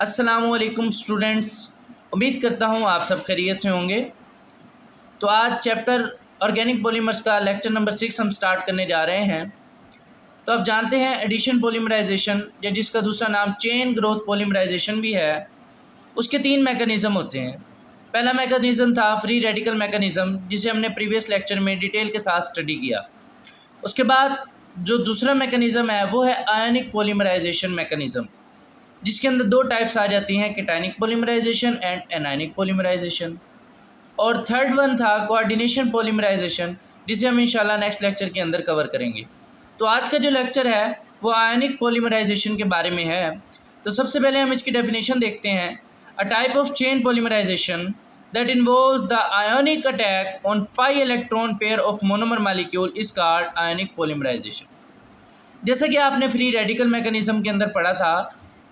अस्सलामुअलैकुम स्टूडेंट्स, उम्मीद करता हूँ आप सब खैरियत से होंगे। तो आज चैप्टर ऑर्गेनिक पॉलीमर्स का लेक्चर नंबर 6 हम स्टार्ट करने जा रहे हैं। तो आप जानते हैं एडिशन पॉलीमराइजेशन या जिसका दूसरा नाम चेन ग्रोथ पॉलीमराइजेशन भी है, उसके 3 मैकेनिज़्म होते हैं। पहला मैकेनिज़्म था फ्री रेडिकल मैकेनिज़्म, जिसे हमने प्रीवियस लेक्चर में डिटेल के साथ स्टडी किया। उसके बाद जो दूसरा मैकेनिज़्म है वो है आयनिक पॉलीमराइजेशन मैकेनिज़्म, जिसके अंदर 2 टाइप्स आ जाती हैं, cationic polymerisation and anionic polymerisation. और थर्ड वन था कोऑर्डिनेशन पॉलीमराइजेशन, जिसे हम इंशाल्लाह नेक्स्ट लेक्चर के अंदर कवर करेंगे। तो आज का जो लेक्चर है वो आयनिक पॉलीमराइजेशन के बारे में है। तो सबसे पहले हम इसकी डेफिनेशन देखते हैं। A type of chain polymerisation that involves the ionic attack on pi electron pair of monomer molecule is called ionic polymerization। जैसा कि आपने फ्री रेडिकल मैकेनिज़्म के अंदर पढ़ा था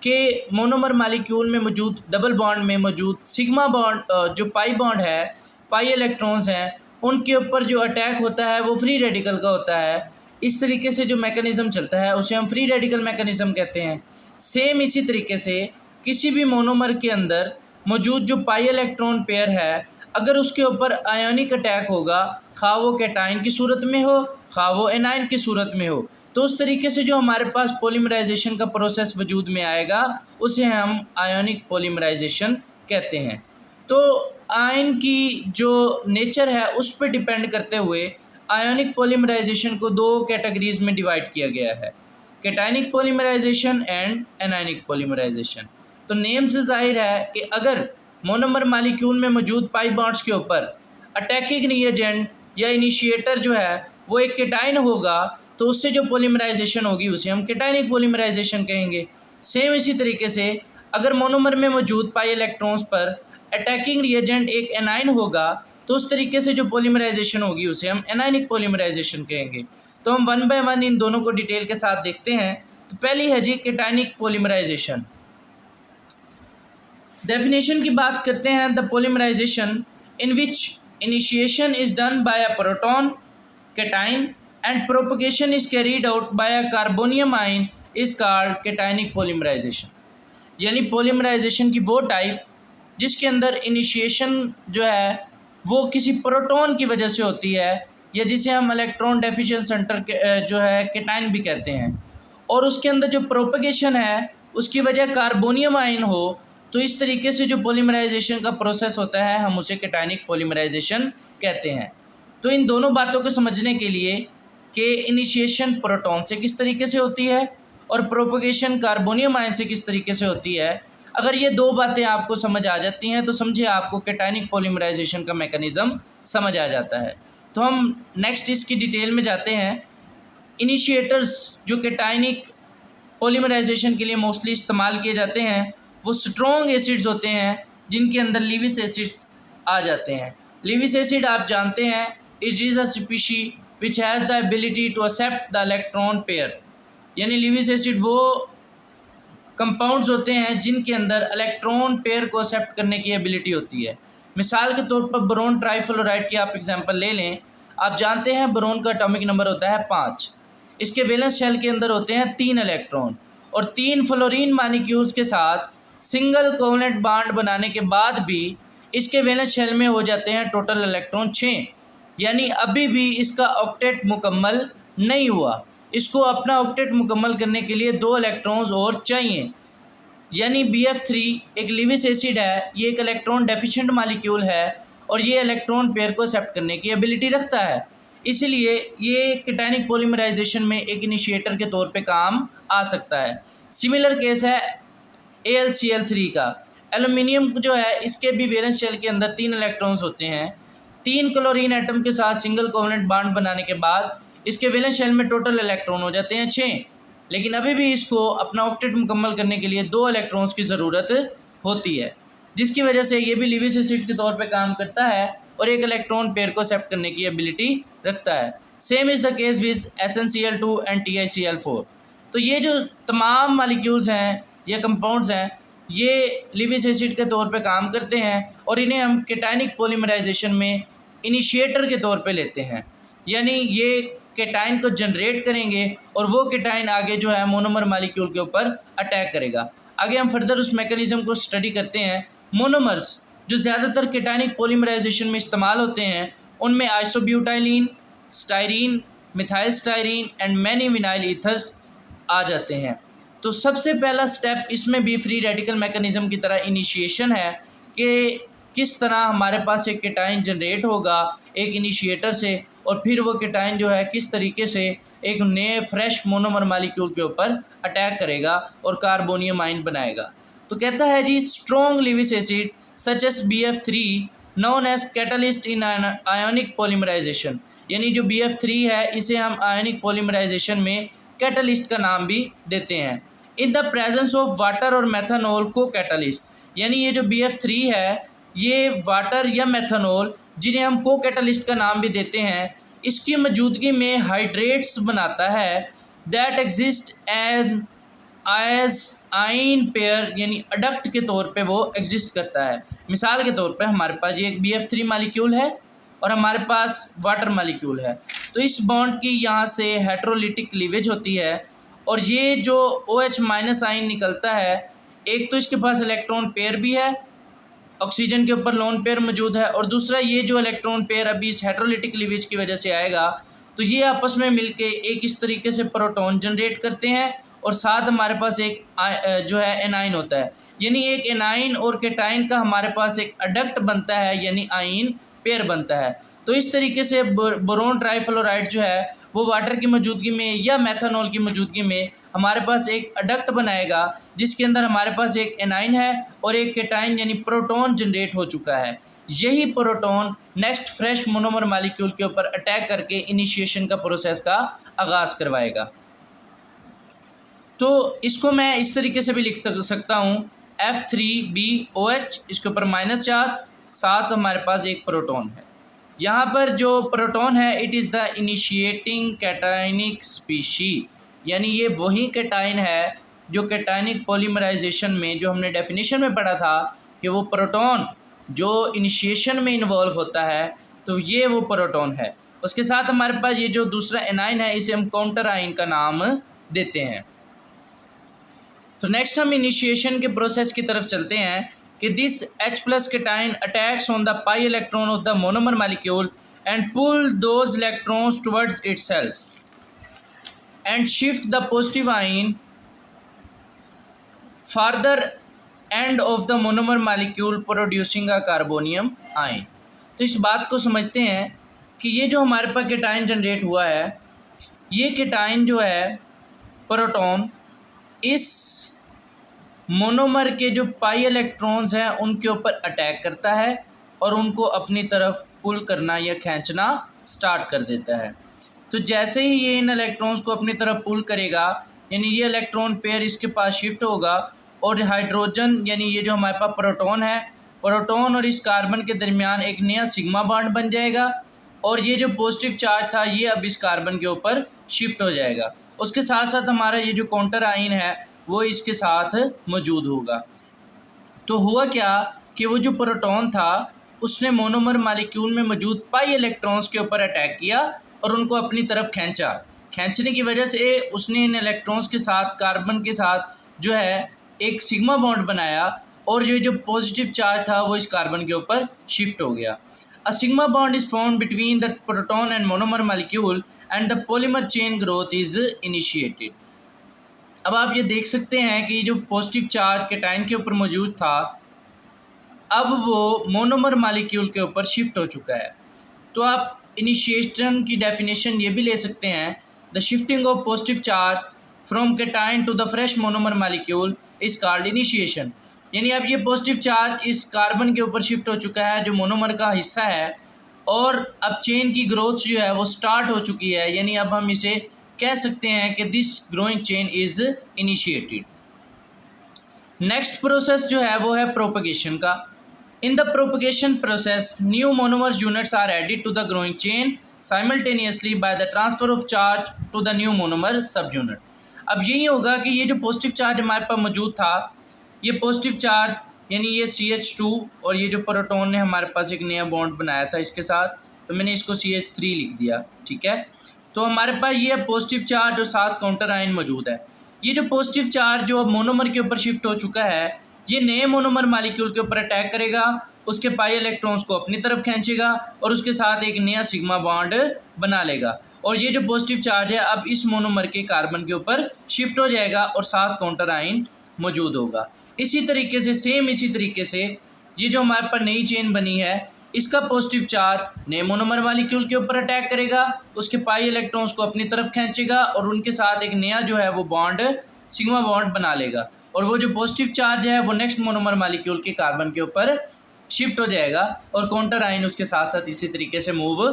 कि मोनोमर मालिक्यूल में मौजूद डबल बॉन्ड में मौजूद सिग्मा बॉन्ड जो पाई बॉन्ड है, पाई इलेक्ट्रॉन्स हैं, उनके ऊपर जो अटैक होता है वो फ्री रेडिकल का होता है। इस तरीके से जो मैकेनिज़्म चलता है उसे हम फ्री रेडिकल मैकेनिज़्म कहते हैं। सेम इसी तरीके से किसी भी मोनोमर के अंदर मौजूद जो पाई इलेक्ट्रॉन पेयर है, अगर उसके ऊपर आयोनिक अटैक होगा, खा वो कैटाइन की सूरत में हो, खा वो एनाइन की सूरत में हो, तो उस तरीके से जो हमारे पास पॉलीमराइजेशन का प्रोसेस वजूद में आएगा उसे हम आयोनिक पॉलीमराइजेशन कहते हैं। तो आयन की जो नेचर है उस पर डिपेंड करते हुए आयोनिक पॉलीमराइजेशन को 2 कैटेगरीज में डिवाइड किया गया है, cationic polymerisation and anionic polymerisation. तो नेम से जाहिर है कि अगर मोनोमर मालिक्यूल में मौजूद पाई बॉन्ड्स के ऊपर अटैकिंग रिएजेंट या इनिशिएटर जो है वो एक कैटाइन होगा, तो उससे जो पॉलीमराइजेशन होगी उसे हम कैटायनिक पॉलीमराइजेशन कहेंगे। सेम इसी तरीके से अगर मोनोमर में मौजूद पाई इलेक्ट्रॉन्स पर अटैकिंग रिएजेंट एक एनाइन होगा, तो उस तरीके से जो पॉलीमराइजेशन होगी उसे हम एनायनिक पॉलीमराइजेशन कहेंगे। तो हम 1 बाय 1 इन दोनों को डिटेल के साथ देखते हैं। तो पहली है जी कैटायनिक पॉलीमराइजेशन। डेफिनेशन की बात करते हैं। The polymerisation in which initiation is done by a proton cation and propagation is carried out by a carbonium ion is called cationic polymerization। यानी पॉलीमराइजेशन की वो टाइप जिसके अंदर इनिशिएशन जो है वो किसी प्रोटॉन की वजह से होती है, या जिसे हम इलेक्ट्रॉन डेफिशिएंट सेंटर जो है कैटाइन भी कहते हैं, और उसके अंदर जो प्रोपगेशन है उसकी वजह कार्बोनियम आयन हो, तो इस तरीके से जो पॉलीमराइजेशन का प्रोसेस होता है हम उसे कैटायनिक पॉलीमराइजेशन कहते हैं। तो इन दोनों बातों को समझने के लिए कि इनिशिएशन प्रोटॉन से किस तरीके से होती है और प्रोपगेशन कार्बोनियम आयन से किस तरीके से होती है, अगर ये 2 बातें आपको समझ आ जाती हैं तो समझिए आपको कैटायनिक पॉलीमराइजेशन का मैकेनिज़्म समझ आ जाता है। तो हम नेक्स्ट इसकी डिटेल में जाते हैं। इनिशिएटर्स जो कैटायनिक पॉलीमराइजेशन के लिए मोस्टली इस्तेमाल किए जाते हैं वो स्ट्रॉन्ग एसिड्स होते हैं, जिनके अंदर लीविस एसिड्स आ जाते हैं। लीविस एसिड आप जानते हैं it is a species which has the ability to accept the electron pair। यानी लीविस एसिड वो कंपाउंड्स होते हैं जिनके अंदर इलेक्ट्रॉन पेयर को एक्सेप्ट करने की एबिलिटी होती है। मिसाल के तौर पर बोरोन ट्राइफ्लोराइड की आप एग्जांपल ले लें। आप जानते हैं बोरोन का एटॉमिक नंबर होता है 5। इसके वैलेंस शेल के अंदर होते हैं 3 इलेक्ट्रॉन, और 3 फ्लोरीन मॉलिक्यूल्स के साथ सिंगल कोवलेंट बॉन्ड बनाने के बाद भी इसके वैलेंस शेल में हो जाते हैं टोटल इलेक्ट्रॉन 6। यानी अभी भी इसका ऑक्टेट मुकम्मल नहीं हुआ। इसको अपना ऑक्टेट मुकम्मल करने के लिए 2 इलेक्ट्रॉन्स और चाहिए। यानी BF3 एक लीविस एसिड है, ये एक इलेक्ट्रॉन डेफिशिएंट मॉलिक्यूल है और ये इलेक्ट्रॉन पेयर को एक्सेप्ट करने की एबिलिटी रखता है। इसलिए ये कैटायनिक पॉलीमराइजेशन में एक इनिशिएटर के तौर पे काम आ सकता है। सिमिलर केस है AlCl3 का। एल्युमिनियम जो है इसके भी वैलेंस शेल के अंदर 3 इलेक्ट्रॉन्स होते हैं। 3 क्लोरीन एटम के साथ सिंगल कोवलेंट बॉन्ड बनाने के बाद इसके वैलेंस शेल में टोटल इलेक्ट्रॉन हो जाते हैं 6, लेकिन अभी भी इसको अपना ऑक्टेट मुकम्मल करने के लिए 2 इलेक्ट्रॉन्स की ज़रूरत होती है, जिसकी वजह से ये भी लीविस एसिड के तौर पे काम करता है और एक इलेक्ट्रॉन पेयर को एक्सेप्ट करने की एबिलिटी रखता है। Same is the case with SnCl2 and TiCl4। तो ये जो तमाम मालिक्यूल्स हैं या कंपाउंड्स हैं ये लीविस एसिड के तौर पे काम करते हैं और इन्हें हम कैटायनिक पॉलीमराइजेशन में इनिशिएटर के तौर पे लेते हैं। यानी ये कैटाइन को जनरेट करेंगे और वो कैटाइन आगे जो है मोनोमर मॉलिक्यूल के ऊपर अटैक करेगा। आगे हम फर्दर उस मैकेनिज़्म को स्टडी करते हैं। मोनोमर्स जो ज़्यादातर केटायनिक पॉलीमराइजेशन में इस्तेमाल होते हैं उनमें isobutylene, styrene, methyl styrene and many vinyl ethers आ जाते हैं। तो सबसे पहला स्टेप इसमें भी फ्री रेडिकल मैकेनिज़्म की तरह इनिशिएशन है कि किस तरह हमारे पास एक केटाइन जनरेट होगा एक इनिशिएटर से, और फिर वो केटाइन जो है किस तरीके से एक नए फ्रेश मोनोमर मालिक्यूल के ऊपर अटैक करेगा और कार्बोनियम आयन बनाएगा। तो कहता है जी strong Lewis acid such as BF3 known as catalyst in ionic polymerization, यानी जो BF3 है इसे हम आयोनिक पॉलीमराइजेशन में कैटलिस्ट का नाम भी देते हैं। In the presence of water और मेथनॉल को कैटलिस्ट, यानी ये जो BF3 है ये वाटर या मेथनॉल जिन्हें हम को कैटलिस्ट का नाम भी देते हैं, इसकी मौजूदगी में हाइड्रेट्स बनाता है दैट एग्जिस्ट एज आइन पेयर, यानी अडक्ट के तौर पे वो एग्जिस्ट करता है। मिसाल के तौर पे हमारे पास ये एक BF3 मालिक्यूल है और हमारे पास वाटर मालिक्यूल है, तो इस बॉन्ड की यहाँ से हेट्रोलिटिक क्लीवेज होती है और ये जो OH- आयन निकलता है, एक तो इसके पास इलेक्ट्रॉन पेयर भी है, ऑक्सीजन के ऊपर लोन पेयर मौजूद है, और दूसरा ये जो इलेक्ट्रॉन पेयर अभी इस हेट्रोलिटिक क्लीवेज की वजह से आएगा तो ये आपस में मिलके एक इस तरीके से प्रोटॉन जनरेट करते हैं और साथ हमारे पास एक जो है एनाइन होता है, यानी एक एनाइन और केटाइन का हमारे पास एक अडक्ट बनता है, यानी आइन पेयर बनता है। तो इस तरीके से बोरोन ट्राइफ्लोराइड जो है वो वाटर की मौजूदगी में या मेथनॉल की मौजूदगी में हमारे पास एक अडक्ट बनाएगा जिसके अंदर हमारे पास एक एनाइन है और एक केटाइन यानी प्रोटॉन जनरेट हो चुका है। यही proton next fresh monomer molecule के ऊपर अटैक करके इनिशिएशन का प्रोसेस का आगाज़ करवाएगा। तो इसको मैं इस तरीके से भी लिख सकता हूँ F3BOH, इसके ऊपर -4, साथ हमारे पास एक प्रोटॉन है। यहाँ पर जो प्रोटॉन है it is the initiating cationic species, यानी ये वही कैटाइन है जो कैटाइनिक पॉलीमराइजेशन में जो हमने डेफिनेशन में पढ़ा था कि वो प्रोटॉन जो इनिशिएशन में इन्वॉल्व होता है, तो ये वो प्रोटॉन है। उसके साथ हमारे पास ये जो दूसरा एनाइन है इसे हम काउंटर आइन का नाम देते हैं। तो नेक्स्ट हम इनिशिएशन के प्रोसेस की तरफ चलते हैं कि this H+ cation attacks on the pi electron of the monomer molecule and pull those electrons towards itself and shift the positive ion farther end of the monomer molecule producing a carbonium ion. तो इस बात को समझते हैं कि ये जो हमारे पास केटाइन जनरेट हुआ है, ये केटाइन जो है प्रोटॉन इस मोनोमर के जो पाई इलेक्ट्रॉन्स हैं उनके ऊपर अटैक करता है और उनको अपनी तरफ पुल करना या खींचना स्टार्ट कर देता है। तो जैसे ही ये इन इलेक्ट्रॉन्स को अपनी तरफ पुल करेगा, यानी ये इलेक्ट्रॉन पेयर इसके पास शिफ्ट होगा और हाइड्रोजन यानी ये जो हमारे पास प्रोटॉन है, प्रोटॉन और इस कार्बन के दरमियान एक नया सिग्मा बॉन्ड बन जाएगा और ये जो पॉजिटिव चार्ज था ये अब इस कार्बन के ऊपर शिफ्ट हो जाएगा। उसके साथ साथ हमारा ये जो काउंटर आइन है वो इसके साथ मौजूद होगा। तो हुआ क्या कि वो जो प्रोटॉन था उसने मोनोमर मालिक्यूल में मौजूद पाई इलेक्ट्रॉन्स के ऊपर अटैक किया और उनको अपनी तरफ खींचा। खींचने की वजह से उसने इन इलेक्ट्रॉन्स के साथ कार्बन के साथ जो है एक सिग्मा बॉन्ड बनाया और ये जो पॉजिटिव चार्ज था वो इस कार्बन के ऊपर शिफ्ट हो गया। A sigma bond is formed between the proton and monomer molecule and the polymer chain growth is initiated. अब आप ये देख सकते हैं कि जो पॉजिटिव चार्ज केटाइन के ऊपर मौजूद था अब वो मोनोमर मालिक्यूल के ऊपर शिफ्ट हो चुका है। तो आप इनिशिएशन की डेफिनेशन ये भी ले सकते हैं, the shifting of positive charge from cation to the fresh monomer molecule is called initiation. यानी अब ये पॉजिटिव चार्ज इस कार्बन के ऊपर शिफ्ट हो चुका है जो मोनोमर का हिस्सा है और अब चेन की ग्रोथ जो है वो स्टार्ट हो चुकी है, यानी अब हम इसे कह सकते हैं कि this growing chain is initiated. Next process जो है वो है प्रोपगेशन का। In the propagation process new monomer units are added to the growing chain simultaneously by the transfer of charge to the new monomer sub unit. अब यही होगा कि ये जो पॉजिटिव चार्ज हमारे पास मौजूद था, ये पॉजिटिव चार्ज यानी ये CH2 और ये जो प्रोटॉन ने हमारे पास एक नया बॉन्ड बनाया था इसके साथ, तो मैंने इसको CH3 लिख दिया, ठीक है। तो हमारे पास ये पॉजिटिव चार्ज और साथ काउंटर आयन मौजूद है। ये जो पॉजिटिव चार्ज जो अब मोनोमर के ऊपर शिफ्ट हो चुका है, ये नए मोनोमर मालिक्यूल के ऊपर अटैक करेगा, उसके पाई इलेक्ट्रॉन्स को अपनी तरफ खींचेगा और उसके साथ एक नया सिग्मा बॉन्ड बना लेगा। और ये जो पॉजिटिव चार्ज है अब इस मोनोमर के कार्बन के ऊपर शिफ्ट हो जाएगा और साथ काउंटर आयन मौजूद होगा। इसी तरीके से ये जो हमारे पास नई चेन बनी है, इसका पॉजिटिव चार्ज नए मोनोमर मालिक्यूल के ऊपर अटैक करेगा, उसके पाई इलेक्ट्रॉन्स को अपनी तरफ खींचेगा और उनके साथ एक नया जो है वो बॉन्ड सिग्मा बॉन्ड बना लेगा। और वो जो पॉजिटिव चार्ज है वो नेक्स्ट मोनोमर मालिक्यूल के कार्बन के ऊपर शिफ्ट हो जाएगा और काउंटर आयन उसके साथ साथ इसी तरीके से मूव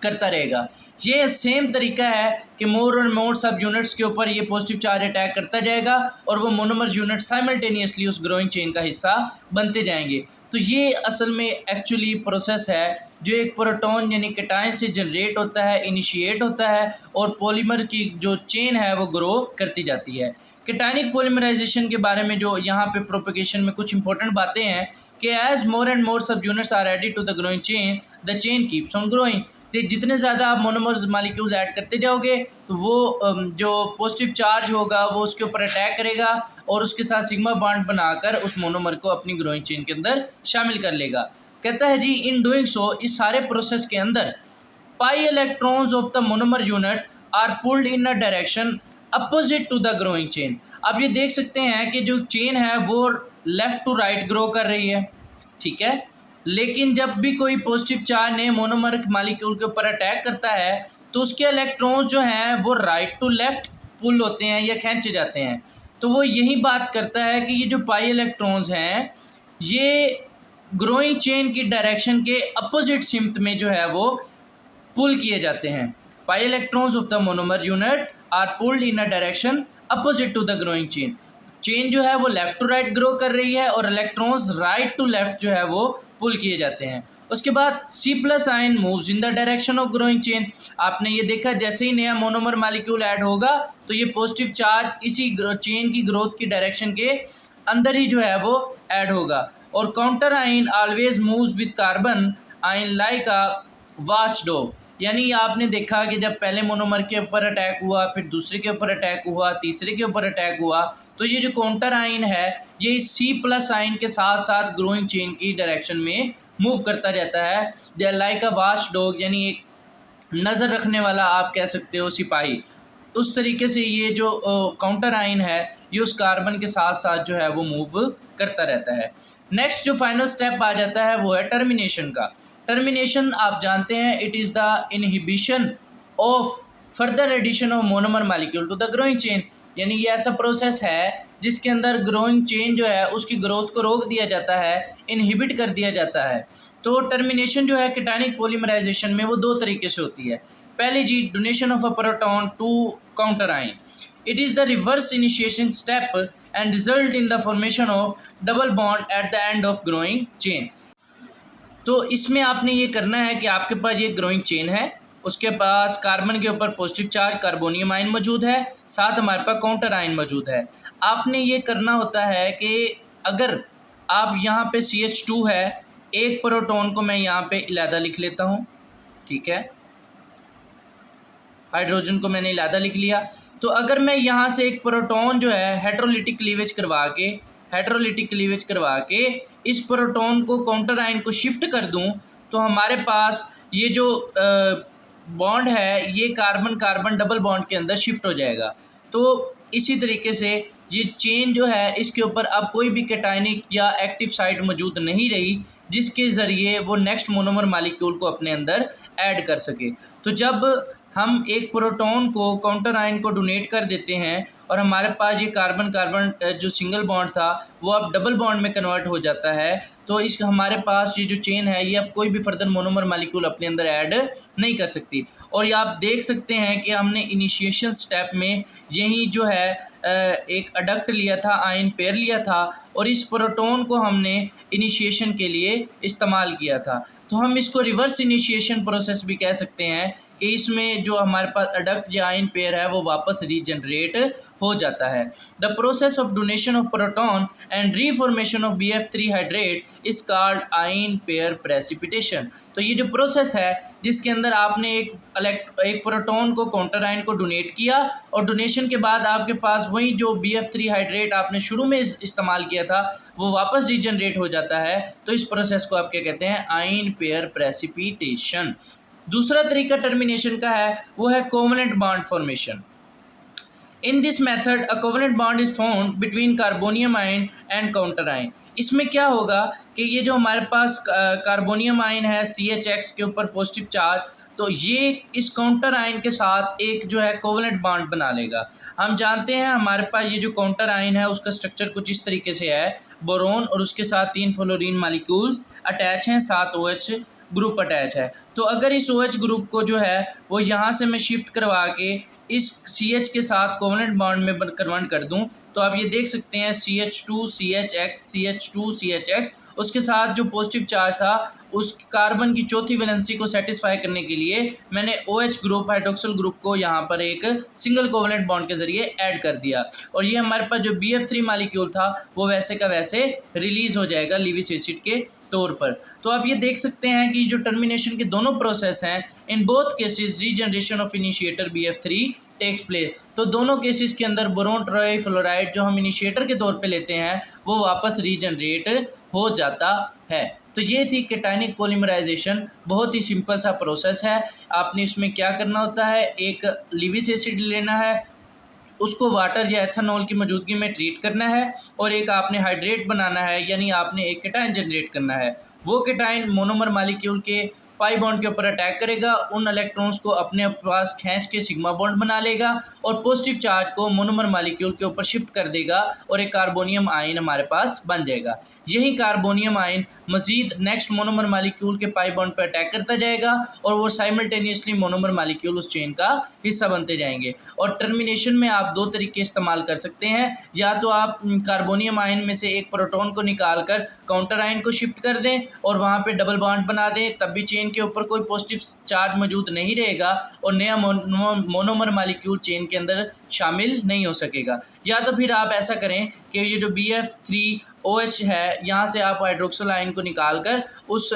करता रहेगा। ये सेम तरीका है कि मोर और मोर सब यूनिट्स के ऊपर ये पॉजिटिव चार्ज अटैक करता जाएगा और वो मोनोमर यूनिट साइमल्टेनियसली उस ग्रोइंग चेन का हिस्सा बनते जाएंगे। तो ये असल में एक्चुअली प्रोसेस है जो एक प्रोटॉन यानी कैटायन से जनरेट होता है, इनिशिएट होता है और पॉलीमर की जो चेन है वो ग्रो करती जाती है। कैटायनिक पॉलीमराइजेशन के बारे में जो यहाँ पे प्रोपेगेशन में कुछ इंपॉर्टेंट बातें हैं कि as more and more sub units are added to the growing chain, the chain keeps on growing. तो जितने ज़्यादा आप मोनोमर मालिक्यूल्स ऐड करते जाओगे तो वो जो पॉजिटिव चार्ज होगा वो उसके ऊपर अटैक करेगा और उसके साथ सिग्मा बॉन्ड बनाकर उस मोनोमर को अपनी ग्रोइंग चेन के अंदर शामिल कर लेगा। कहता है जी इन डूइंग सो, इस सारे प्रोसेस के अंदर pi electrons of the monomer unit are pulled in a direction opposite to the growing chain. अब ये देख सकते हैं कि जो चेन है वो लेफ़्ट टू राइट ग्रो कर रही है, ठीक है, लेकिन जब भी कोई पॉजिटिव चार्ज ने मोनोमर मालिक्यूल के ऊपर अटैक करता है तो उसके इलेक्ट्रॉन्स जो हैं वो राइट टू लेफ़्ट पुल होते हैं या खींचे जाते हैं। तो वो यही बात करता है कि ये जो पाई इलेक्ट्रॉन्स हैं ये ग्रोइंग चेन की डायरेक्शन के अपोजिट सिम्त में जो है वो पुल किए जाते हैं। Pi electrons of the monomer unit are pulled in a direction opposite to the growing chain. Chain जो है वो लेफ़्ट टू राइट ग्रो कर रही है और इलेक्ट्रॉन्स राइट टू लेफ़्ट जो है वो पुल किए जाते हैं। उसके बाद C+ ion moves in the direction of growing chain. आपने ये देखा जैसे ही नया मोनोमर मालिक्यूल ऐड होगा तो ये पॉजिटिव चार्ज इसी चेन की ग्रोथ की डायरेक्शन के अंदर ही जो है वो ऐड होगा। और counter ion always moves with carbon ion like a watch dog. यानी आपने देखा कि जब पहले मोनोमर के ऊपर अटैक हुआ, फिर दूसरे के ऊपर अटैक हुआ, तीसरे के ऊपर अटैक हुआ, तो ये जो काउंटर आयन है ये C+ आयन के साथ साथ ग्रोइंग चेन की डायरेक्शन में मूव करता जाता है। They like a watch dog, यानी एक नज़र रखने वाला आप कह सकते हो सिपाही। उस तरीके से ये जो काउंटर आयन है ये उस कार्बन के साथ साथ जो है वो मूव करता रहता है। नेक्स्ट जो फाइनल स्टेप आ जाता है वो है टर्मिनेशन का। टर्मिनेशन आप जानते हैं it is the inhibition of further addition of monomer molecule to the growing chain. यानी ये ऐसा प्रोसेस है जिसके अंदर ग्रोइंग चेन जो है उसकी ग्रोथ को रोक दिया जाता है, इनहिबिट कर दिया जाता है। तो टर्मिनेशन जो है कैटायनिक पॉलीमराइजेशन में वो दो तरीके से होती है। पहले जी donation of a proton to counter ion, it is the reverse initiation step and result in the formation of double bond at the end of growing chain. तो इसमें आपने ये करना है कि आपके पास ये ग्रोइंग चेन है, उसके पास कार्बन के ऊपर पॉजिटिव चार्ज कार्बोनियम आयन मौजूद है, साथ हमारे पास काउंटर आयन मौजूद है। आपने ये करना होता है कि अगर आप यहाँ पे CH2 है, एक प्रोटॉन को मैं यहाँ पे इलादा लिख लेता हूँ, ठीक है, हाइड्रोजन को मैंने इलादा लिख लिया। तो अगर मैं यहाँ से एक प्रोटॉन जो है हेटेरोलिटिक क्लीवेज करवा के इस प्रोटॉन को काउंटर आयन को शिफ्ट कर दूं तो हमारे पास ये जो बॉन्ड है ये कार्बन कार्बन डबल बॉन्ड के अंदर शिफ्ट हो जाएगा। तो इसी तरीके से ये चेन जो है इसके ऊपर अब कोई भी कैटायनिक या एक्टिव साइट मौजूद नहीं रही जिसके ज़रिए वो नेक्स्ट मोनोमर मालिक्यूल को अपने अंदर ऐड कर सके। तो जब हम एक प्रोटॉन को काउंटर आयन को डोनेट कर देते हैं और हमारे पास ये कार्बन कार्बन जो सिंगल बॉन्ड था वो अब डबल बॉन्ड में कन्वर्ट हो जाता है, तो इस हमारे पास ये जो चेन है ये अब कोई भी फर्दर मोनोमर मालिक्यूल अपने अंदर ऐड नहीं कर सकती। और ये आप देख सकते हैं कि हमने इनिशिएशन स्टेप में यही जो है एक अडक्ट लिया था, आयन पेयर लिया था और इस प्रोटॉन को हमने इनिशिएशन के लिए इस्तेमाल किया था। तो हम इसको रिवर्स इनिशिएशन प्रोसेस भी कह सकते हैं कि इसमें जो हमारे पास एडक्ट या आयन पेयर है वो वापस रीजनरेट हो जाता है। The process of donation of proton and reformation of BF3 hydrate is called ion pair precipitation. तो ये जो प्रोसेस है जिसके अंदर आपने एक प्रोटॉन को काउंटर आयन को डोनेट किया और डोनेशन के बाद आपके पास वही जो BF3 हाइड्रेट आपने शुरू में इस्तेमाल किया था वो वापस रीजनरेट हो जाता है, तो इस प्रोसेस को आप क्या कहते हैं? Ion pair precipitation. दूसरा तरीका टर्मिनेशन का है वो है covalent bond formation. In this method a covalent bond is found between carbonium ion and counter ion. इसमें क्या होगा कि ये जो हमारे पास कार्बोनियम आयन है CHX के ऊपर पॉजिटिव चार्ज, तो ये इस काउंटर आयन के साथ एक जो है कोवलेंट बॉन्ड बना लेगा। हम जानते हैं हमारे पास ये जो काउंटर आयन है उसका स्ट्रक्चर कुछ इस तरीके से है, बोरोन और उसके साथ 3 फ्लोरीन मालिक्यूल्स अटैच हैं, 7 OH ग्रुप अटैच है। तो अगर इस OH ग्रुप को जो है वो यहाँ से मैं शिफ्ट करवा के इस CH के साथ कोवलेंट बॉन्ड में कन्वर्ट कर दूं, तो आप ये देख सकते हैं CH2 CHX CH2 CHX, उसके साथ जो पॉजिटिव चार्ज था उस कार्बन की चौथी वैलेंसी को सेटिस्फाई करने के लिए मैंने OH ग्रुप हाइड्रोक्सिल ग्रुप को यहाँ पर एक सिंगल कोवलेंट बॉन्ड के ज़रिए ऐड कर दिया और ये हमारे पास जो BF3 मालिक्यूल था वो वैसे का वैसे रिलीज़ हो जाएगा लीविस एसिड के तौर पर। तो आप ये देख सकते हैं कि जो टर्मिनेशन के दोनों प्रोसेस हैं, in both cases regeneration of initiator BF3 takes place. तो दोनों केसेस के अंदर बोरोन ट्राईफ्लोराइड जो हम इनिशिएटर के तौर पे लेते हैं वो वापस रीजनरेट हो जाता है। तो ये थी कैटायनिक पॉलीमराइजेशन, बहुत ही सिंपल सा प्रोसेस है। आपने इसमें क्या करना होता है, एक लीविस एसिड लेना है, उसको वाटर या एथेनॉल की मौजूदगी में ट्रीट करना है और एक आपने हाइड्रेट बनाना है, यानी आपने एक कैटायन जनरेट करना है। वो कैटायन मोनोमर मालिक्यूल के पाई बॉन्ड के ऊपर अटैक करेगा, उन इलेक्ट्रॉन्स को अपने पास खींच के सिग्मा बॉन्ड बना लेगा और पॉजिटिव चार्ज को मोनोमर मालिक्यूल के ऊपर शिफ्ट कर देगा और एक कार्बोनियम आयन हमारे पास बन जाएगा। यही कार्बोनियम आयन मजीद नेक्स्ट मोनोमर मालिक्यूल के पाई बॉन्ड पर अटैक करता जाएगा और वो साइमल्टेनियसली मोनोमर मालिक्यूल उस चेन का हिस्सा बनते जाएंगे। और टर्मिनेशन में आप 2 तरीके इस्तेमाल कर सकते हैं, या तो आप कार्बोनियम आयन में से एक प्रोटॉन को निकाल कर काउंटर आयन को शिफ्ट कर दें और वहाँ पे डबल बॉन्ड बना दें, तब भी चेन के ऊपर कोई पॉजिटिव चार्ज मौजूद नहीं रहेगा और नया मोनोमर मालिक्यूल चेन के अंदर शामिल नहीं हो सकेगा। या तो फिर आप ऐसा करें कि ये जो BF3OH है यहाँ से आप हाइड्रोक्सिल आयन को निकाल कर उस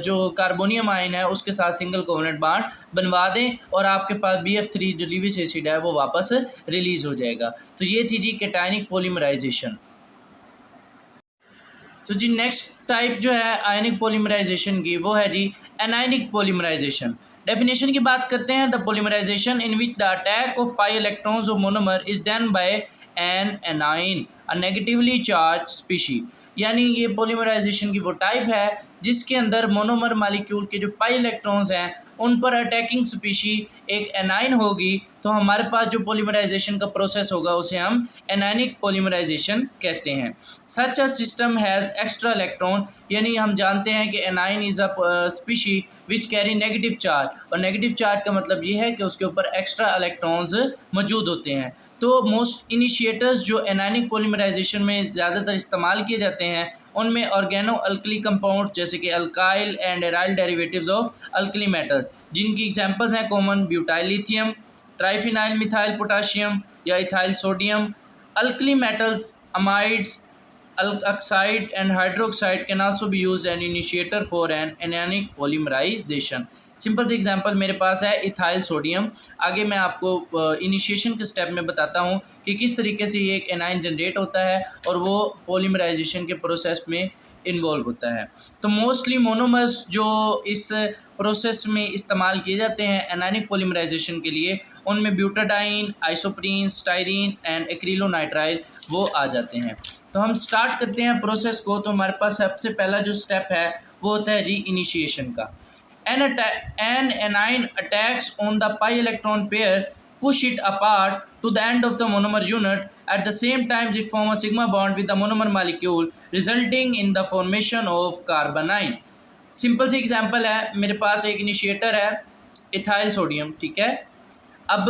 जो कार्बोनियम आयन है उसके साथ सिंगल कोवलेंट बॉन्ड बनवा दें और आपके पास BF3 जो लीविस एसिड है वो वापस रिलीज़ हो जाएगा। तो ये थी जी कैटायनिक पॉलीमराइजेशन। तो जी नेक्स्ट टाइप जो है आयनिक पॉलीमराइजेशन की वो है जी एनायनिक पॉलीमराइजेशन। डेफिनेशन की बात करते हैं, the polymerisation in which the attack of pi electrons of monomer is done by an anion a negatively charged species. यानी ये पॉलीमराइजेशन की वो टाइप है जिसके अंदर मोनोमर मालिक्यूल के जो पाई इलेक्ट्रॉन्स हैं उन पर अटैकिंग स्पीशी एक एनाइन होगी, तो हमारे पास जो पॉलीमराइजेशन का प्रोसेस होगा उसे हम एनायनिक पॉलीमराइजेशन कहते हैं। Such a system has extra electron, यानी हम जानते हैं कि anion is a species which carry negative charge, और नेगेटिव चार्ज का मतलब ये है कि उसके ऊपर एक्स्ट्रा इलेक्ट्रॉन्स मौजूद होते हैं। तो मोस्ट इनिशिएटर्स जो एनायनिक पॉलीमराइजेशन में ज़्यादातर इस्तेमाल किए जाते हैं उनमें ऑर्गेनो अल्कली कंपाउंड जैसे कि alkyl and aryl derivatives of alkali metal, जिनकी एग्जांपल्स हैं common butyl lithium, triphenyl methyl potassium या ethyl sodium. Alkali metals, amides, oxide and hydroxide can also be used an initiator for an anionic polymerization. Simple example मेरे पास है ethyl sodium. आगे मैं आपको initiation के स्टेप में बताता हूँ कि किस तरीके से ये एक एनाइन जनरेट होता है और वो पॉलीमराइजेशन के प्रोसेस में इन्वॉल्व होता है। तो मोस्टली मोनोमर्स जो इस प्रोसेस में इस्तेमाल किए जाते हैं एनायनिक पॉलीमराइजेशन के लिए, उनमें butadiene, isoprene, styrene and acrylonitrile वो आ जाते हैं। तो हम स्टार्ट करते हैं प्रोसेस को। तो हमारे पास सबसे पहला जो स्टेप है वो होता है जी इनिशिएशन का। An anion attacks on the pi electron pair, push it apart to the end of the monomer unit. At the same time, it forms a sigma bond with the monomer molecule, resulting in the formation of carbonyl. Simple सी example है, मेरे पास एक initiator है ethyl sodium, ठीक है। अब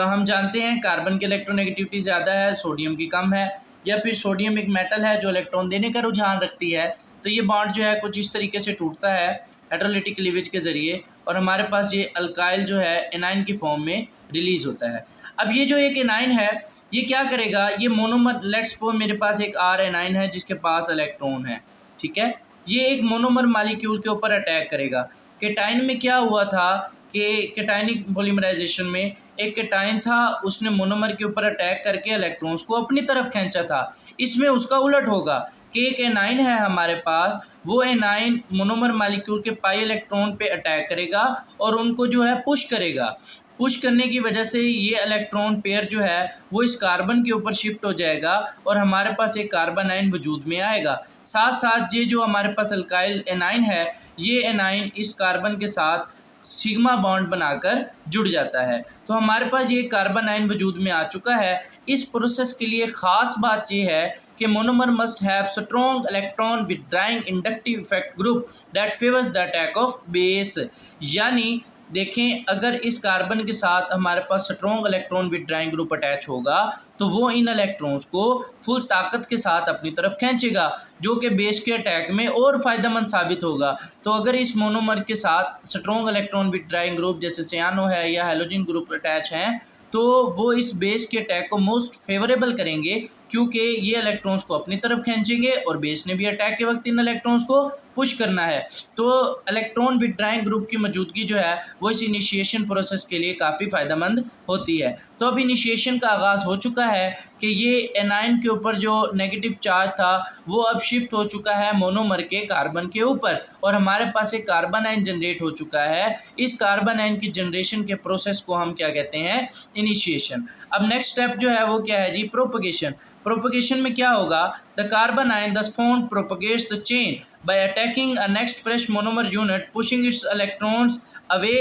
हम जानते हैं कार्बन की इलेक्ट्रोनेगेटिविटी ज़्यादा है, सोडियम की कम है, या फिर सोडियम एक मेटल है जो इलेक्ट्रॉन देने का रुझान रखती है। तो ये बॉन्ड जो है कुछ इस तरीके से टूटता है हाइड्रोलिटिक क्लीवेज के ज़रिए और हमारे पास ये अल्काइल जो है एनाइन की फॉर्म में रिलीज़ होता है। अब ये जो एक एनाइन है ये क्या करेगा, ये मोनोमर, लेट्स सपोज मेरे पास एक आर एनाइन है जिसके पास इलेक्ट्रॉन है, ठीक है, ये एक मोनोमर मालिक्यूल के ऊपर अटैक करेगा। केटाइन में क्या हुआ था कि केटाइनिक पॉलीमराइजेशन में एक केटाइन था, उसने मोनोमर के ऊपर अटैक करके इलेक्ट्रॉन्स को अपनी तरफ खींचा था। इसमें उसका उलट होगा कि एक एनाइन है हमारे पास, वो एनाइन मोनोमर मालिक्यूल के पाई इलेक्ट्रॉन पे अटैक करेगा और उनको जो है पुश करेगा। पुश करने की वजह से ये इलेक्ट्रॉन पेयर जो है वो इस कार्बन के ऊपर शिफ्ट हो जाएगा और हमारे पास एक कार्बन आयन वजूद में आएगा। साथ साथ ये जो हमारे पास अल्काइल एनाइन है, ये एनाइन इस कार्बन के साथ सिग्मा बॉन्ड बनाकर जुड़ जाता है। तो हमारे पास ये कार्बन आयन वजूद में आ चुका है। इस प्रोसेस के लिए ख़ास बात ये है कि monomer must have strong electron withdrawing inductive effect group that favours the attack of base. यानी देखें, अगर इस कार्बन के साथ हमारे पास strong electron withdrawing group attach होगा तो वो इन इलेक्ट्रॉन्स को फुल ताकत के साथ अपनी तरफ खींचेगा, जो कि बेस के अटैक में और फ़ायदेमंद साबित होगा। तो अगर इस मोनोमर के साथ स्ट्रॉन्ग इलेक्ट्रॉन विथड्राइंग ग्रुप जैसे सियानो है या हैलोजन ग्रुप अटैच हैं तो वो इस बेस के अटैक को मोस्ट फेवरेबल करेंगे, क्योंकि ये इलेक्ट्रॉन्स को अपनी तरफ खींचेंगे और बेस ने भी अटैक के वक्त इन इलेक्ट्रॉन्स को पुश करना है। तो इलेक्ट्रॉन विथड्राइंग ग्रुप की मौजूदगी जो है वो इस इनिशिएशन प्रोसेस के लिए काफ़ी फ़ायदेमंद होती है। तो अब इनिशिएशन का आगाज़ हो चुका है कि ये एनाइन के ऊपर जो नेगेटिव चार्ज था वो अब शिफ्ट हो चुका है मोनोमर के कार्बन के ऊपर और हमारे पास एक कार्बन आयन जनरेट हो चुका है। इस कार्बन आयन की जनरेशन के प्रोसेस को हम क्या कहते हैं, इनिशिएशन। अब नेक्स्ट स्टेप जो है वो क्या है जी, प्रोपगेशन। प्रोपगेशन में क्या होगा, the carbon ion this bond propagates the chain by attacking a next fresh monomer unit pushing its electrons away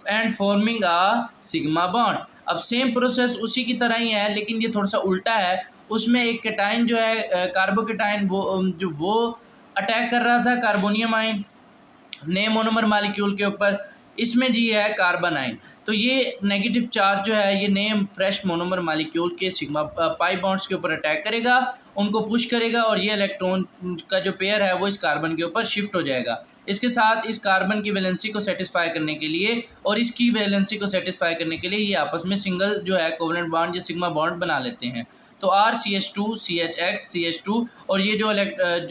and forming a sigma bond. अब सेम प्रोसेस उसी की तरह ही है, लेकिन ये थोड़ा सा उल्टा है। उसमें एक केटाइन जो है कार्बोकेटाइन वो अटैक कर रहा था कार्बोनियम आयन नए मोनोमर मालिक्यूल के ऊपर, इसमें जी है कार्बन आयन। तो ये नेगेटिव चार्ज जो है ये नए फ्रेश मोनोमर मालिक्यूल के सिग्मा पाई बॉन्ड्स के ऊपर अटैक करेगा, उनको पुश करेगा और ये इलेक्ट्रॉन का जो पेयर है वो इस कार्बन के ऊपर शिफ्ट हो जाएगा। इसके साथ इस कार्बन की वैलेंसी को सेटिस्फाई करने के लिए और इसकी वैलेंसी को सेटिस्फाई करने के लिए ये आपस में सिंगल जो है कोवेलेंट बॉन्ड या सिग्मा बॉन्ड बना लेते हैं। तो RCH2 CHX CH2 और ये जो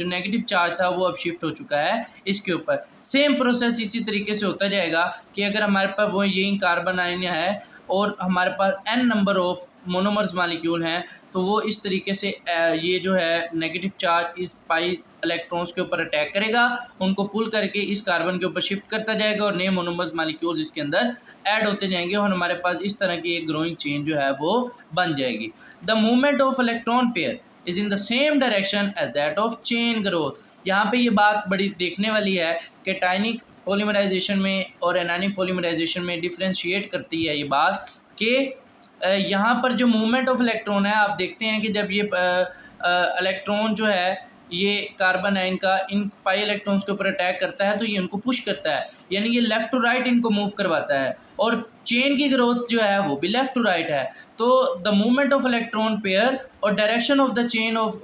नेगेटिव चार्ज था वो अब शिफ्ट हो चुका है इसके ऊपर। सेम प्रोसेस इसी तरीके से होता जाएगा कि अगर हमारे पास वो यही कार्बन आयन है और हमारे पास n number of monomers molecule हैं तो वो इस तरीके से ये जो है नेगेटिव चार्ज इस पाई इलेक्ट्रॉन्स के ऊपर अटैक करेगा, उनको पुल करके इस कार्बन के ऊपर शिफ्ट करता जाएगा और नए मोनोमर्स मालिक्यूल्स इसके अंदर ऐड होते जाएंगे और हमारे पास इस तरह की एक ग्रोइंग चेन जो है वो बन जाएगी। The movement of electron pair is in the same direction as that of chain growth. यहाँ पे ये बात बड़ी देखने वाली है कि टाइनिक पॉलीमराइजेशन में और एनानिक पॉलीमराइजेशन में डिफ्रेंशिएट करती है ये बात कि यहाँ पर जो मूवमेंट ऑफ इलेक्ट्रॉन है, आप देखते हैं कि जब ये इलेक्ट्रॉन जो है ये कार्बन आयन का इन पाई इलेक्ट्रॉन्स के ऊपर अटैक करता है तो ये उनको पुश करता है, यानी ये लेफ़्ट टू राइट इनको मूव करवाता है और चेन की ग्रोथ जो है वो भी लेफ़्ट टू राइट है। तो the movement of electron pair और direction of the chain of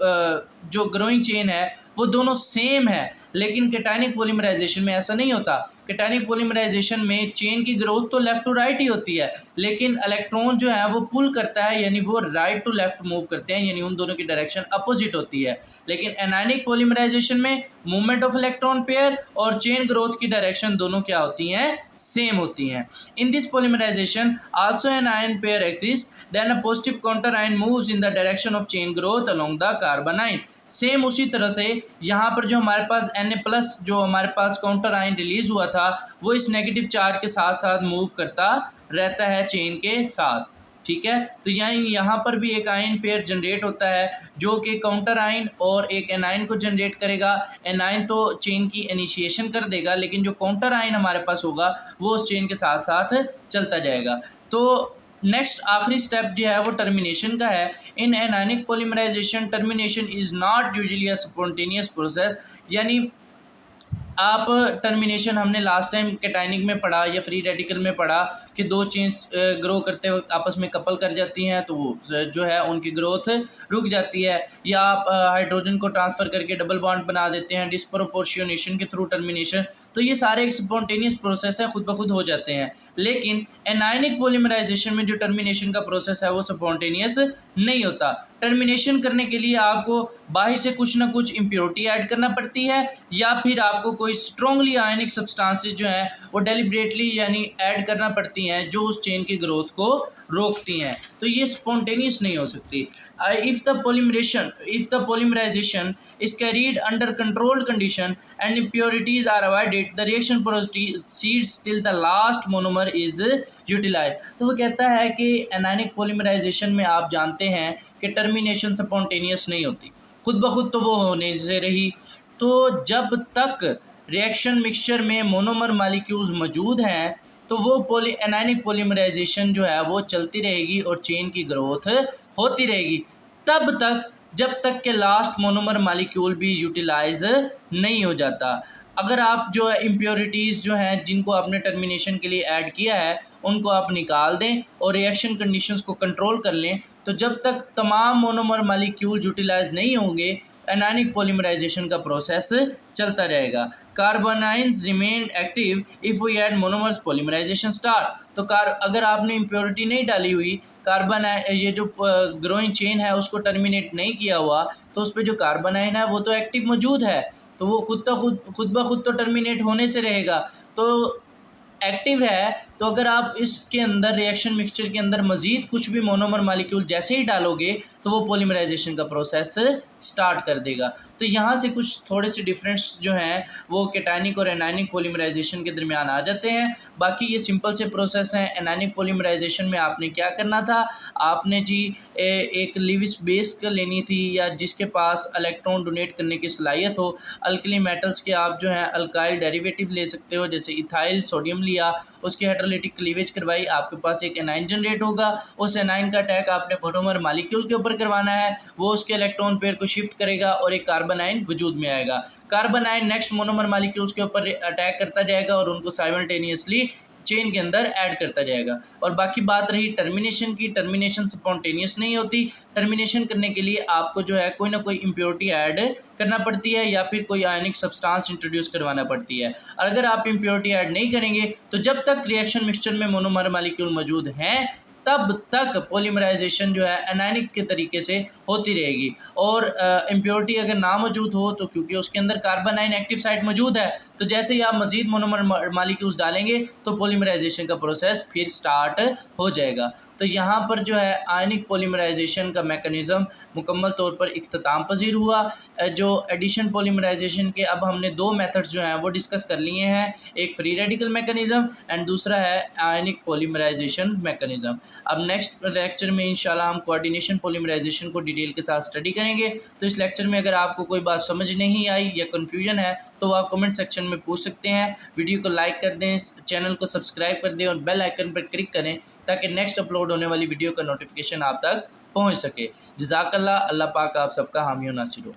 जो ग्रोइंग चेन है वो दोनों सेम है, लेकिन केटाइनिक पॉलीमराइजेशन में ऐसा नहीं होता। केटाइनिक पॉलीमराइजेशन में चेन की ग्रोथ तो लेफ़्ट टू राइट ही होती है, लेकिन इलेक्ट्रॉन जो है वो पुल करता है, यानी वो राइट टू लेफ़्ट मूव करते हैं, यानी उन दोनों की डायरेक्शन अपोजिट होती है। लेकिन एनायनिक पॉलीमराइजेशन में मूवमेंट ऑफ इलेक्ट्रॉन पेयर और चेन ग्रोथ की डायरेक्शन दोनों क्या होती हैं, सेम होती हैं। In this polymerisation also an ion pair exist, then a positive counter ion moves in the direction of chain growth along the carbon ion. Same उसी तरह से यहाँ पर जो हमारे पास Na+ जो हमारे पास काउंटर आयन रिलीज़ हुआ था वो इस नेगेटिव चार्ज के साथ साथ मूव करता रहता है चेन के साथ, ठीक है। तो यानी यहाँ पर भी एक आयन पेयर जनरेट होता है जो कि काउंटर आयन और एक एनायन को जनरेट करेगा। एनायन तो चेन की इनिशिएशन कर देगा, लेकिन जो काउंटर आयन हमारे पास होगा वो उस चेन के साथ साथ चलता जाएगा। तो नेक्स्ट आखिरी स्टेप जो है वो टर्मिनेशन का है। In anionic polymerization termination is not usually a spontaneous process, यानी आप टर्मिनेशन हमने लास्ट टाइम कैटायनिक में पढ़ा या फ्री रेडिकल में पढ़ा कि दो चेन्स ग्रो करते वक्त आपस में कपल कर जाती हैं तो वो जो है उनकी ग्रोथ रुक जाती है, या आप हाइड्रोजन को ट्रांसफ़र करके डबल बॉन्ड बना देते हैं डिस्प्रोपोर्शनेशन के थ्रू टर्मिनेशन। तो ये सारे एक स्पॉन्टेनियस प्रोसेस है, खुद ब खुद हो जाते हैं। लेकिन एनायनिक पॉलीमराइजेशन में जो टर्मिनेशन का प्रोसेस है वो स्पॉन्टेनियस नहीं होता। टर्मिनेशन करने के लिए आपको बाहर से कुछ ना कुछ इम्प्योरिटी ऐड करना पड़ती है, या फिर आपको कोई स्ट्रॉन्गली आयनिक सब्सटेंसेस जो हैं वो डेलिब्रेटली यानी ऐड करना पड़ती हैं जो उस चेन की ग्रोथ को रोकती हैं। तो ये स्पॉन्टेनियस नहीं हो सकती। If the polymerization is carried under controlled condition and impurities are avoided, the reaction proceeds till the last monomer is utilized। तो वो कहता है कि एनायनिक पॉलीमराइजेशन में आप जानते हैं कि टर्मिनेशन स्पॉन्टेनियस नहीं होती, खुद ब खुद तो वो होने से रही। तो जब तक रिएक्शन मिक्सचर में मोनोमर मालिक्यूल्स मौजूद हैं तो वो एनायनिक पॉलीमराइजेशन जो है वो चलती रहेगी और चेन की ग्रोथ होती रहेगी तब तक जब तक के लास्ट मोनोमर मालिक्यूल भी यूटिलाइज नहीं हो जाता। अगर आप जो है इम्प्योरिटीज़ जो हैं जिनको आपने टर्मिनेशन के लिए ऐड किया है उनको आप निकाल दें और रिएक्शन कंडीशंस को कंट्रोल कर लें, तो जब तक तमाम मोनोमर मालिक्यूल यूटिलाइज नहीं होंगे एनायनिक पॉलीमराइजेशन का प्रोसेस चलता रहेगा। Carbanions remain active if we add monomers polymerization start. तो अगर आपने इम्प्योरिटी नहीं डाली हुई, कार्बन ये जो ग्रोइंग चेन है उसको टर्मिनेट नहीं किया हुआ, तो उस पर जो कार्बोनाइन है वो तो एक्टिव मौजूद है, तो वो खुद ब खुद तो टर्मिनेट होने से रहेगा। तो एक्टिव है तो अगर आप इसके अंदर रिएक्शन मिक्सचर के अंदर मज़ीद कुछ भी मोनोमर मालिक्यूल जैसे ही डालोगे तो वो पॉलीमराइजेशन का प्रोसेस स्टार्ट कर देगा। तो यहाँ से कुछ थोड़े से डिफरेंस जो हैं वो कैटायनिक और एनायनिक पॉलीमराइजेशन के दरमियान आ जाते हैं। बाकी ये सिंपल से प्रोसेस हैं। एनायनिक पॉलीमराइजेशन में आपने क्या करना था, आपने जी एक लिविस बेस का लेनी थी या जिसके पास इलेक्ट्रॉन डोनेट करने की सलाहियत हो। अल्कली मेटल्स के आप जो हैं अल्काइल डेरिवेटिव ले सकते हो, जैसे इथाइल सोडियम लिया, उसकी हाइड्रोलिटिक क्लीवेज करवाई, आपके पास एक एनाइन जनरेट होगा। उस एनाइन का अटैक आपने मोनोमर मालिक्यूल के ऊपर करवाना है, वो उसके इलेक्ट्रॉन पेयर को शिफ्ट करेगा और एक कार्बन आयन वजूद में आएगा। Carbon ion next monomer molecules के ऊपर अटैक करता जाएगा और उनको साइमल्टेनियसली चेन के अंदर ऐड करता जाएगा। और बाकी बात रही टर्मिनेशन की, टर्मिनेशन स्पॉन्टेनियस नहीं होती। टर्मिनेशन करने के लिए आपको जो है कोई ना कोई इम्प्योरिटी ऐड करना पड़ती है या फिर कोई आयनिक सब्सटेंस इंट्रोड्यूस करवाना पड़ती है। और अगर आप इम्प्योरिटी ऐड नहीं करेंगे तो जब तक रिएक्शन मिक्सचर में मोनोमर मालिक्यूल मौजूद हैं तब तक पॉलीमराइजेशन जो है एनायनिक के तरीके से होती रहेगी। और इम्प्योरिटी अगर ना मौजूद हो तो क्योंकि उसके अंदर कार्बन आयन एक्टिव साइट मौजूद है, तो जैसे ही आप मज़ीद मोनोमर मालिक्यूल्स डालेंगे तो पॉलीमराइजेशन का प्रोसेस फिर स्टार्ट हो जाएगा। तो यहाँ पर जो है आयनिक पॉलीमराइजेशन का मेकनिज़म मुकम्मल तौर पर इख्तिताम पजीर हुआ। जो एडिशन पॉलीमराइजेशन के अब हमने दो मेथड्स जो हैं वो डिस्कस कर लिए हैं, एक फ्री रेडिकल मेकनिज़म एंड दूसरा है आयनिक पॉलीमराइजेशन मेकनिज़म। अब नेक्स्ट लेक्चर में इंशाल्लाह हम कोऑर्डिनेशन पॉलीमराइजेशन को डिटेल के साथ स्टडी करेंगे। तो इस लेक्चर में अगर आपको कोई बात समझ नहीं आई या कन्फ्यूजन है तो आप कमेंट सेक्शन में पूछ सकते हैं। वीडियो को लाइक कर दें, चैनल को सब्सक्राइब कर दें और बेल आइकन पर क्लिक करें ताकि नेक्स्ट अपलोड होने वाली वीडियो का नोटिफिकेशन आप तक पहुंच सके। जज़ाकल्लाह, अल्लाह पाक आप सबका हामी व नासिर हो।